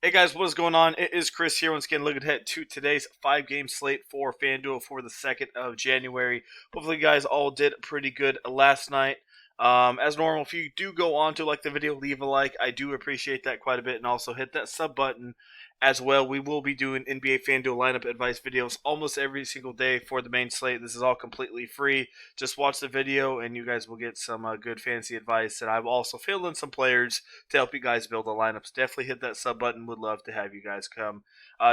Hey guys, what is going on? It is Chris here once again looking ahead to today's 5 game slate for Fanduel for the 2nd of January. Hopefully you guys all did pretty good last night. As normal, if you do go on to like the video, leave a like. I do appreciate that quite a bit, and also hit that sub button as well. We will be doing NBA Fanduel lineup advice videos almost every single day for the main slate. This is all completely free. Just watch the video and you guys will get some good fantasy advice. And I've also filled in some players to help you guys build the lineups. Definitely hit that sub button. Would love to have you guys come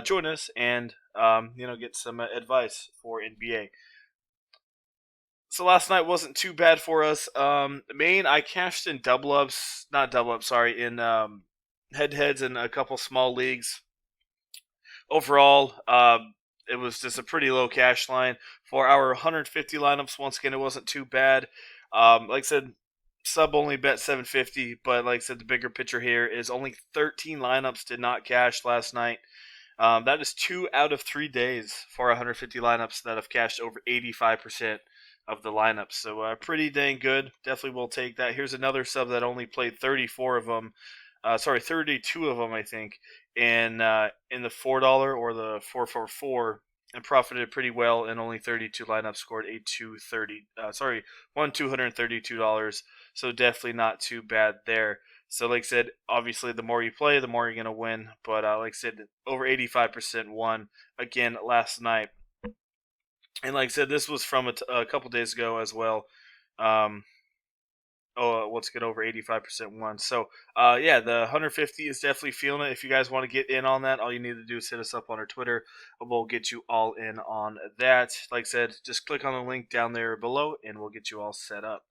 join us and get some advice for NBA. So last night wasn't too bad for us. Main, I cashed in double ups, not double ups, sorry, in head heads in a couple small leagues. Overall, it was just a pretty low cash line for our 150 lineups. Once again, it wasn't too bad. Like I said, sub only bet 750, but like I said, the bigger picture here is only 13 lineups did not cash last night. That is 2 out of 3 days for 150 lineups that have cashed over 85% of the lineups. So pretty dang good. Definitely will take that. Here's another sub that only played 34 of them. 32 of them, I think, in the $4 or the 444, and profited pretty well. And only 32 lineups scored a 230. Won $232. So definitely not too bad there. So, like I said, obviously, the more you play, the more you're going to win. But, like I said, over 85% won again last night. And, like I said, this was from a couple days ago as well. Um, let's get over 85% won. So, yeah, the 150 is definitely feeling it. If you guys want to get in on that, all you need to do is hit us up on our Twitter. We'll get you all in on that. Like I said, just click on the link down there below, and we'll get you all set up.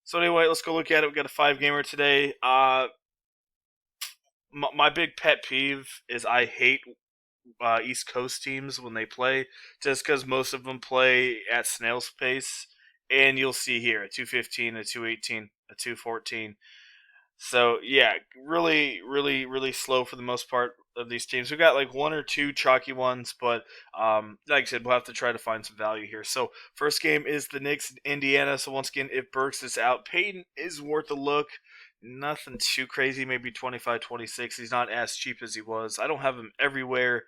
So anyway, let's go look at it. We got a 5 gamer today. My big pet peeve is I hate East Coast teams when they play, just because most of them play at snail's pace. And you'll see here a 215, a 218, a 214. So yeah, really, really, really slow for the most part of these teams. We've got like one or two chalky ones, but like I said, we'll have to try to find some value here. So first game is the Knicks, Indiana. So once again, if Burks is out, Payton is worth a look. Nothing too crazy, maybe 25, 26. He's not as cheap as he was. I don't have him everywhere,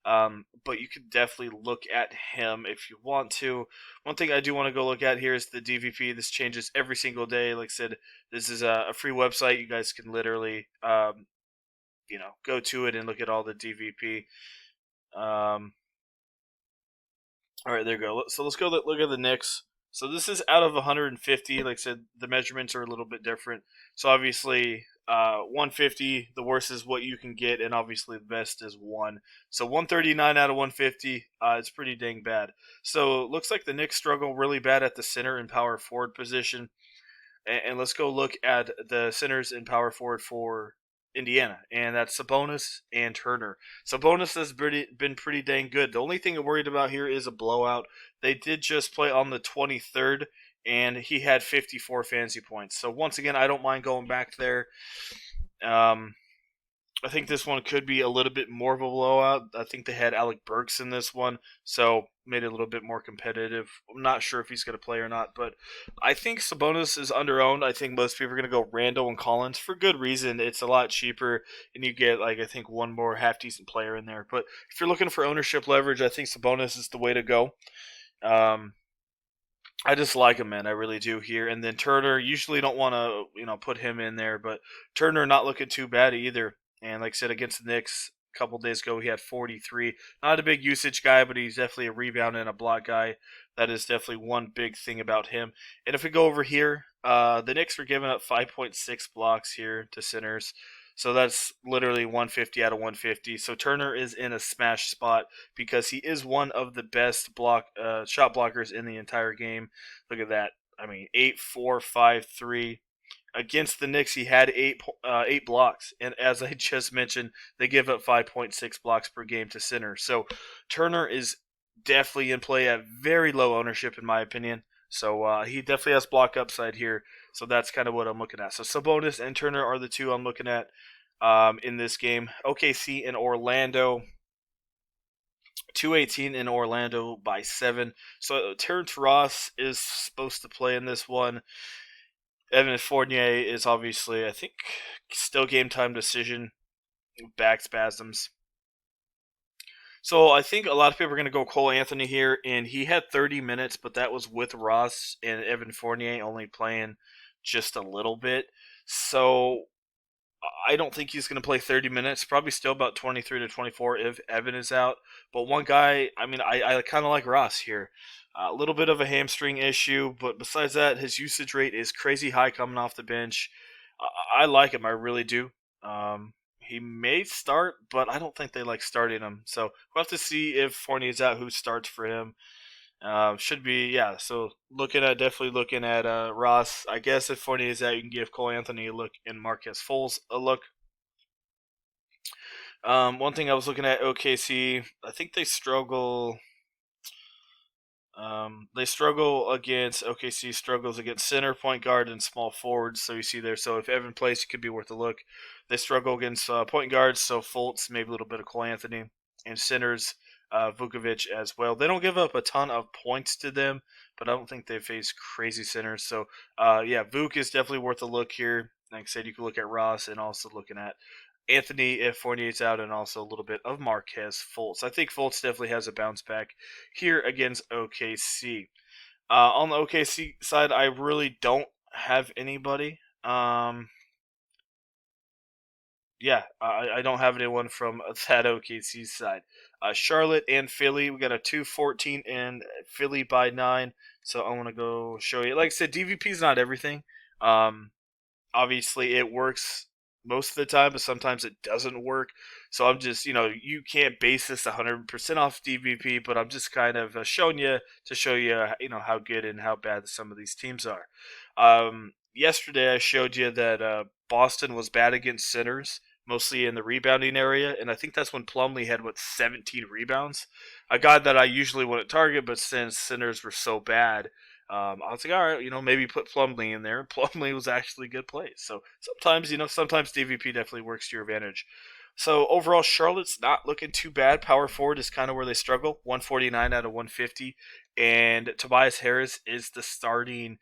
but you could definitely look at him if you want to. One thing I do want to go look at here is the DVP. This changes every single day. Like I said, this is a free website. You guys can literally, go to it and look at all the DVP. All right, there you go. So let's go look at the Knicks. So this is out of 150. Like I said, the measurements are a little bit different. So obviously, 150, the worst is what you can get, and obviously the best is 1. So 139 out of 150, it's pretty dang bad. So it looks like the Knicks struggle really bad at the center and power forward position. And let's go look at the centers and power forward for Indiana, and that's Sabonis and Turner. Sabonis has been pretty dang good. The only thing I'm worried about here is a blowout. They did just play on the 23rd, and he had 54 fantasy points. So once again, I don't mind going back there. I think this one could be a little bit more of a blowout. I think they had Alec Burks in this one, so made it a little bit more competitive. I'm not sure if he's going to play or not, but I think Sabonis is underowned. I think most people are going to go Randall and Collins for good reason. It's a lot cheaper, and you get, I think one more half decent player in there. But if you're looking for ownership leverage, I think Sabonis is the way to go. I just like him, man. I really do here. And then Turner, usually don't want to, put him in there, but Turner not looking too bad either. And like I said, against the Knicks a couple days ago, he had 43. Not a big usage guy, but he's definitely a rebound and a block guy. That is definitely one big thing about him. And if we go over here, the Knicks were giving up 5.6 blocks here to centers. So that's literally 150 out of 150. So Turner is in a smash spot because he is one of the best shot blockers in the entire game. Look at that. I mean, 8-4-5-3. Against the Knicks, he had eight blocks, and as I just mentioned, they give up 5.6 blocks per game to center. So Turner is definitely in play at very low ownership, in my opinion. So he definitely has block upside here. So that's kind of what I'm looking at. So Sabonis and Turner are the two I'm looking at in this game. OKC and Orlando. 218 in Orlando by 7. So Terrence Ross is supposed to play in this one. Evan Fournier is obviously, I think, still game time decision. back spasms. So I think a lot of people are going to go Cole Anthony here, and he had 30 minutes, but that was with Ross and Evan Fournier only playing just a little bit. So I don't think he's going to play 30 minutes. Probably still about 23 to 24 if Evan is out. But one guy, I mean, I kind of like Ross here. A little bit of a hamstring issue, but besides that, his usage rate is crazy high coming off the bench. I like him, I really do. He may start, but I don't think they like starting him. So we'll have to see if Fournier's out, who starts for him. Should be, yeah. So definitely looking at Ross. I guess if Fournier's out, you can give Cole Anthony a look and Marquez Foles a look. One thing I was looking at OKC, I think they struggle. They struggle against OKC struggles against center, point guard, and small forwards. So you see there. So if Evan plays, it could be worth a look. They struggle against point guards, so Fultz, maybe a little bit of Cole Anthony, and centers, Vukovic as well. They don't give up a ton of points to them, but I don't think they face crazy centers. So yeah, Vuk is definitely worth a look here. Like I said, you can look at Ross and also looking at Anthony if Fournier's out, and also a little bit of Marquez Fultz. I think Fultz definitely has a bounce back here against OKC. On the OKC side, I really don't have anybody. Yeah, I don't have anyone from that OKC side. Charlotte and Philly, we got a 2-14 and Philly by 9. So I want to go show you. Like I said, DVP is not everything. Um, Obviously it works most of the time, but sometimes it doesn't work. So I'm just, you can't base this 100% off DVP, but I'm just kind of showing you to show you, how good and how bad some of these teams are. Yesterday I showed you that Boston was bad against centers, mostly in the rebounding area, and I think that's when Plumlee had 17 rebounds, a guy that I usually wouldn't target, but since centers were so bad, I was like, all right, maybe put Plumlee in there. Plumlee was actually a good play. So sometimes DVP definitely works to your advantage. So overall, Charlotte's not looking too bad. Power forward is kind of where they struggle, 149 out of 150, and Tobias Harris is the starting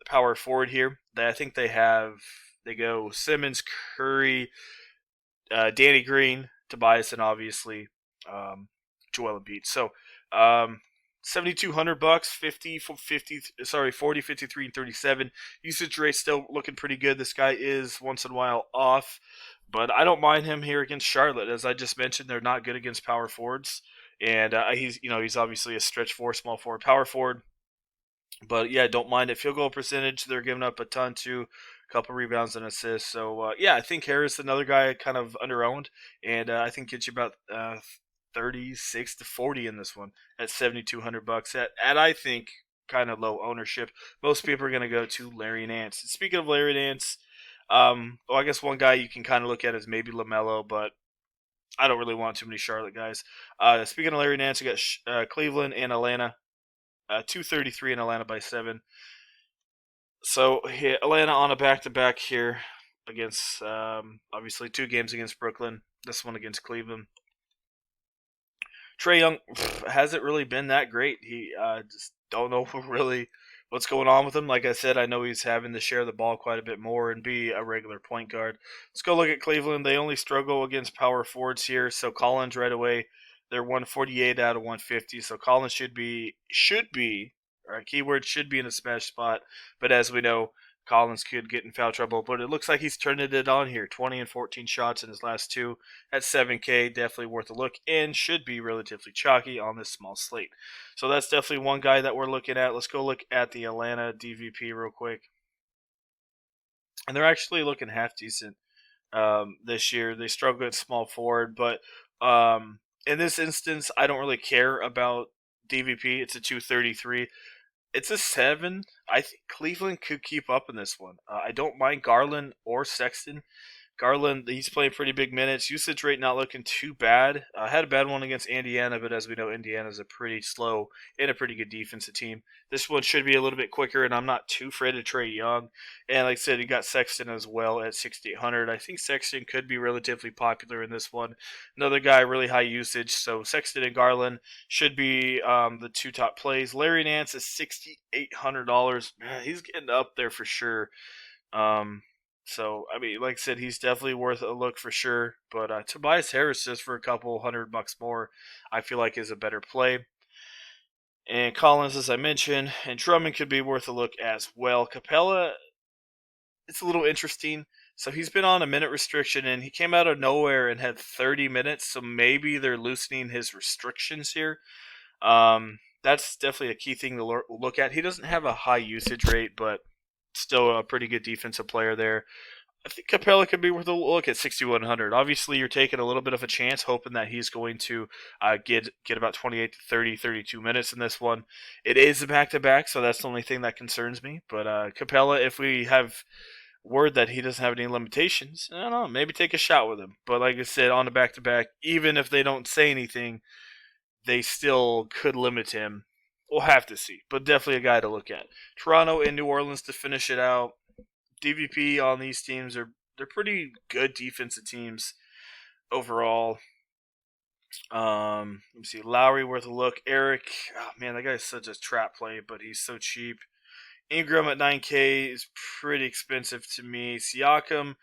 power forward here. I think they go Simmons, Curry, Danny Green, Tobias, and obviously Joel Embiid. So. 7,200 bucks, 40, 53, and 37. Usage rate still looking pretty good. This guy is once in a while off, but I don't mind him here against Charlotte. As I just mentioned, they're not good against power forwards, and he's obviously a stretch four, small forward, power forward. But yeah, don't mind it. Field goal percentage, they're giving up a ton too. A couple rebounds and assists. So yeah, I think Harris, another guy kind of underowned, and I think gets you about 36 to 40 in this one at 7,200 bucks. At I think kind of low ownership. Most people are going to go to Larry Nance. Speaking of Larry Nance, I guess one guy you can kind of look at is maybe LaMelo, but I don't really want too many Charlotte guys. Speaking of Larry Nance, you got Cleveland and Atlanta. 233 in Atlanta by 7. So Atlanta on a back-to-back here against, obviously, 2 games against Brooklyn. This one against Cleveland. Trae Young hasn't really been that great. He just don't know really what's going on with him. Like I said, I know he's having to share the ball quite a bit more and be a regular point guard. Let's go look at Cleveland. They only struggle against power forwards here. So Collins right away, they're 148 out of 150. So Collins should be, or keyword should be in a smash spot. But as we know, Collins could get in foul trouble, but it looks like he's turning it on here. 20 and 14 shots in his last 2 at 7K. Definitely worth a look and should be relatively chalky on this small slate. So that's definitely one guy that we're looking at. Let's go look at the Atlanta DVP real quick. And they're actually looking half decent this year. They struggle at small forward, but in this instance, I don't really care about DVP. It's a 233. It's a 7. I think Cleveland could keep up in this one. I don't mind Garland or Sexton. Garland, he's playing pretty big minutes. Usage rate not looking too bad. Had a bad one against Indiana, but as we know, Indiana's a pretty slow and a pretty good defensive team. This one should be a little bit quicker, and I'm not too afraid of Trae Young. And like I said, you got Sexton as well at 6,800. I think Sexton could be relatively popular in this one. Another guy, really high usage. So Sexton and Garland should be the 2 top plays. Larry Nance is $6,800. He's getting up there for sure. So, I mean, like I said, he's definitely worth a look for sure. But Tobias Harris, just for a couple $100 more, I feel like is a better play. And Collins, as I mentioned, and Drummond could be worth a look as well. Capella, it's a little interesting. So he's been on a minute restriction, and he came out of nowhere and had 30 minutes. So maybe they're loosening his restrictions here. That's definitely a key thing to look at. He doesn't have a high usage rate, but still a pretty good defensive player there. I think Capella could be worth a look at 6,100. Obviously, you're taking a little bit of a chance, hoping that he's going to get about 28 to 30, 32 minutes in this one. It is a back-to-back, so that's the only thing that concerns me. But Capella, if we have word that he doesn't have any limitations, I don't know, maybe take a shot with him. But like I said, on the back-to-back, even if they don't say anything, they still could limit him. We'll have to see, but definitely a guy to look at. Toronto and New Orleans to finish it out. DVP on these teams they're pretty good defensive teams overall. Let me see. Lowry worth a look. Eric, oh man, that guy's such a trap play, but he's so cheap. Ingram at 9K is pretty expensive to me. Siakam,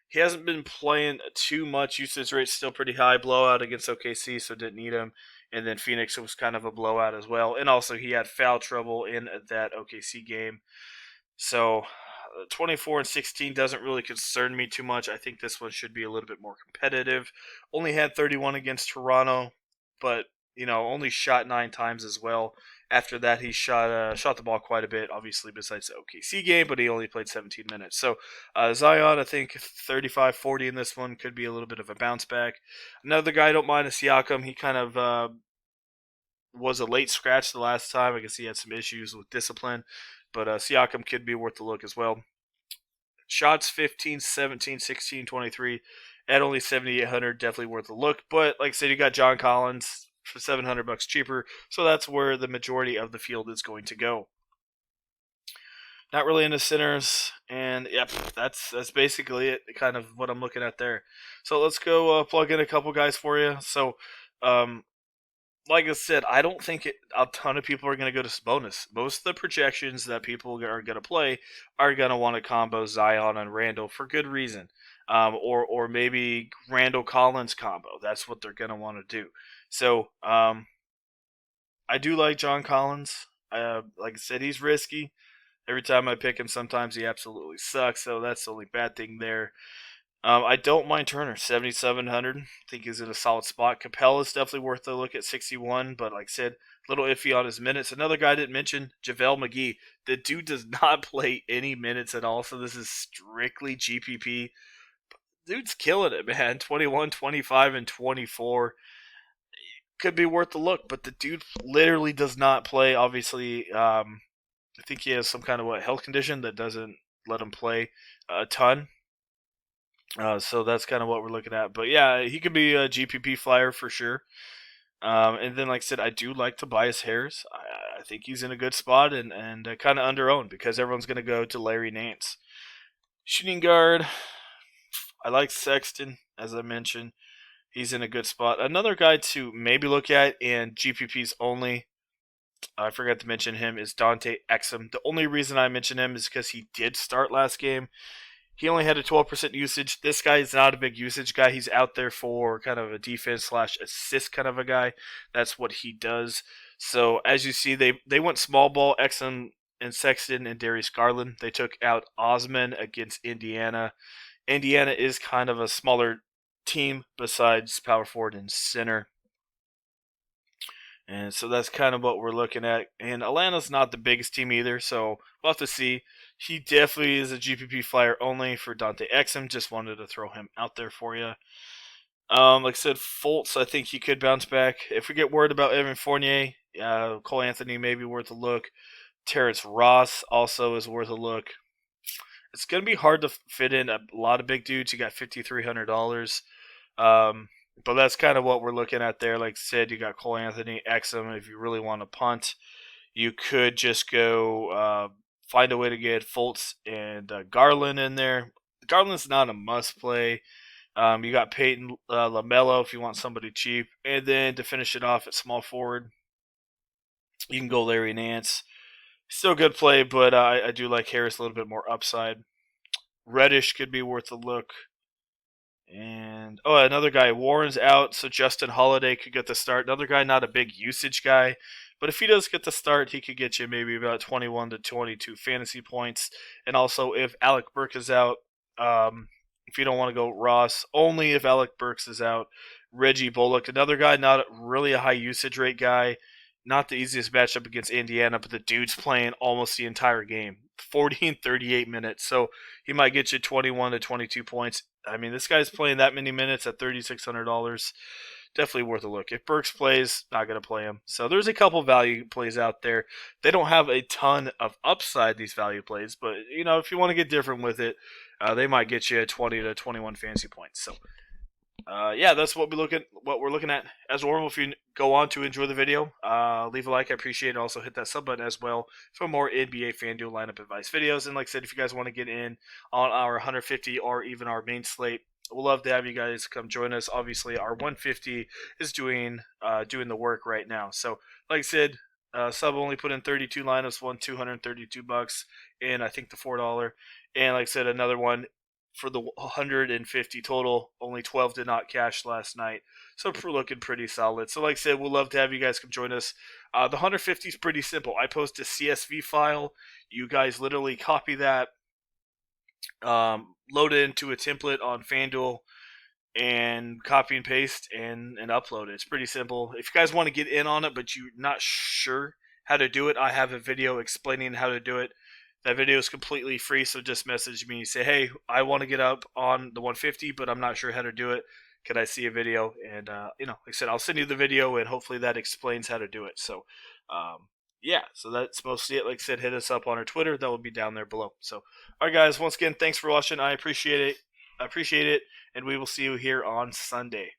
he hasn't been playing too much. Usage rate's still pretty high. Blowout against OKC, so didn't need him. And then Phoenix was kind of a blowout as well. And also he had foul trouble in that OKC game. So 24 and 16 doesn't really concern me too much. I think this one should be a little bit more competitive. Only had 31 against Toronto, but only shot 9 times as well. After that, he shot the ball quite a bit, obviously, besides the OKC game, but he only played 17 minutes. So Zion, I think 35, 40 in this one could be a little bit of a bounce back. Another guy I don't mind is Siakam. He kind of was a late scratch the last time. I guess he had some issues with discipline, but Siakam could be worth a look as well. Shots 15, 17, 16, 23 at only 7,800, definitely worth a look. But like I said, you got John Collins for $700 cheaper, so that's where the majority of the field is going to go. Not really into centers, and yep, that's basically it. Kind of what I'm looking at there. So let's go plug in a couple guys for you. So, like I said, I don't think a ton of people are going to go to Sabonis. Most of the projections that people are going to play are going to want to combo Zion and Randall for good reason, or maybe Randall Collins combo. That's what they're going to want to do. So I do like John Collins. Like I said, he's risky. Every time I pick him, sometimes he absolutely sucks. So that's the only bad thing there. I don't mind Turner, 7,700. I think he's in a solid spot. Capella is definitely worth a look at 61, but like I said, a little iffy on his minutes. Another guy I didn't mention, JaVale McGee. The dude does not play any minutes at all, so this is strictly GPP. Dude's killing it, man. 21, 25, and 24. Could be worth a look, but the dude literally does not play. Obviously, I think he has some kind of health condition that doesn't let him play a ton. So that's kind of what we're looking at. But yeah, he could be a GPP flyer for sure. And then, like I said, I do like Tobias Harris. I think he's in a good spot and kind of under-owned because everyone's going to go to Larry Nance. Shooting guard, I like Sexton, as I mentioned. He's in a good spot. Another guy to maybe look at, and GPPs only, I forgot to mention him, is Dante Exum. The only reason I mention him is because he did start last game. He only had a 12% usage. This guy is not a big usage guy. He's out there for kind of a defense / assist kind of a guy. That's what he does. So as you see, they went small ball, Exum and Sexton and Darius Garland. They took out Osman against Indiana. Indiana is kind of a smaller team besides power forward and center. And so that's kind of what we're looking at. And Atlanta's not the biggest team either, so we'll have to see. He definitely is a GPP flyer only for Dante Exum. Just wanted to throw him out there for you. Like I said, Fultz, I think he could bounce back. If we get word about Evan Fournier, Cole Anthony may be worth a look. Terrence Ross also is worth a look. It's going to be hard to fit in a lot of big dudes. You got $5,300. But that's kind of what we're looking at there. Like I said, you got Cole Anthony, Exum. If you really want to punt, you could just go find a way to get Fultz and Garland in there. Garland's not a must play. You got Peyton LaMelo if you want somebody cheap. And then to finish it off at small forward, you can go Larry Nance. Still good play, but I do like Harris a little bit more upside. Reddish could be worth a look. And another guy, Warren's out, so Justin Holiday could get the start. Another guy, not a big usage guy, but if he does get the start, he could get you maybe about 21 to 22 fantasy points. And also, if Alec Burks is out, if you don't want to go Ross, only if Alec Burks is out, Reggie Bullock, another guy, not really a high usage rate guy. Not the easiest matchup against Indiana, but the dude's playing almost the entire game, 40 and 38 minutes. So he might get you 21 to 22 points. I mean, this guy's playing that many minutes at $3,600. Definitely worth a look. If Burks plays, not going to play him. So there's a couple value plays out there. They don't have a ton of upside, these value plays, but if you want to get different with it, they might get you 20 to 21 fantasy points. So yeah, that's what we're looking at. As normal, if you go on to enjoy the video, leave a like. I appreciate it. Also, hit that sub button as well for more NBA FanDuel lineup advice videos. And like I said, if you guys want to get in on our 150 or even our main slate, we'll love to have you guys come join us. Obviously, our 150 is doing the work right now. So, like I said, sub only put in 32 lineups, won $232, and I think the $4. And like I said, another one for the 150 total. Only 12 did not cash last night, so we're looking pretty solid. So like I said, we'll love to have you guys come join us. The 150 is pretty simple. I post a CSV file. You guys literally copy that, load it into a template on FanDuel, and copy and paste and upload it. It's pretty simple. If you guys want to get in on it but you're not sure how to do it, I have a video explaining how to do it. That video is completely free, so just message me. Say, hey, I want to get up on the 150, but I'm not sure how to do it. Can I see a video? And, like I said, I'll send you the video, and hopefully that explains how to do it. So, yeah, so that's mostly it. Like I said, hit us up on our Twitter. That will be down there below. So, all right, guys, once again, thanks for watching. I appreciate it. And we will see you here on Sunday.